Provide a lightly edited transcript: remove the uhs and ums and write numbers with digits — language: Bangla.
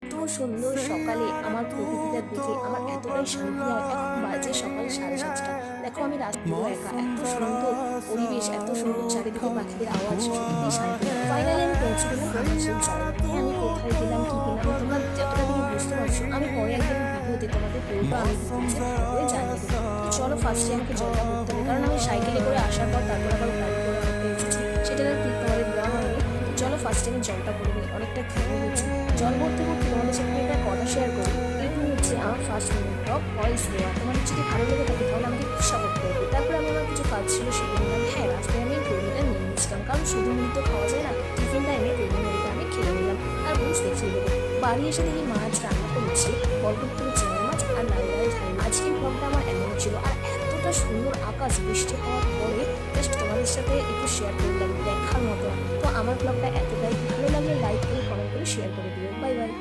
এত সুন্দর সকালে আমার প্রকৃতিটা দেখে আমার এতটাই শান্তি হয়। এখন বাজে সকাল 7:30। দেখো আমি রাস্তায় একা, এত সুন্দর পরিবেশ, এত সুন্দর চারিদিকে পাখিদের আওয়াজ, সত্যিই শান্তি। ফাইনালি আমি পৌঁছে গেলাম আমার সেই জায়গায়। হ্যাঁ, আমি কোথায় গেলাম, কি গেলাম, তোমরা যতটা তুমি বুঝতে পারছো, আমি পরে একদিন ভিডিওতে তোমাদের পুরোটা আমি ডিটেলসে ভালো করে জানিয়ে দেবো। তো চলো ফার্স্টে আমাকে জলটা করতে হবে, কারণ আমি সাইকেলে করে আসার পর তারপর আবার গাড়ি করে অনেকটা এসেছি, সেটা ক্লিক তোমাদের দেওয়া হয়নি। তো চলো ফার্স্টে আমি জলটা করে নিই, অনেকটা ঘেমে গেছি। জল ভর্তি ভর্তি তোমাদের সাথে একটা কথা শেয়ার করি। এটি হচ্ছে আমার ফার্স্ট মিনিট ব্লগ ভয়েস দেওয়া। তোমাদের যদি ভালো লেগে থাকে তাহলে আমাকে একটু সাপোর্ট করবে। তারপরে আমি আমার কিছু কাজ ছিল সেগুলো নিলাম। হ্যাঁ, রাস্তায় আমি তরমুজটা নিয়ে নিয়েছিলাম, কারণ শুধু মুড়ি তো খাওয়া যায় না। টিফিন টাইমে তরমুজটা আমি খেয়ে নিলাম আর বুঝ দেখিয়ে দেবো। বাড়ি এসে দেখি মাছ রান্না করেছি, বরবট্টি চিংড়ি মাছ আর লাল লাল ঝাল। আজকের ব্লগটা আমার এমন ছিল, আর এতটা সুন্দর আকাশ বৃষ্টি হওয়ার পরে জাস্ট তোমাদের সাথে একটু শেয়ার করলাম দেখার মতো। তো আমার ব্লগটা এতটাই ভালো লাগলে লাইক করে, কমেন্ট করে, শেয়ার করে দিও। Bye bye.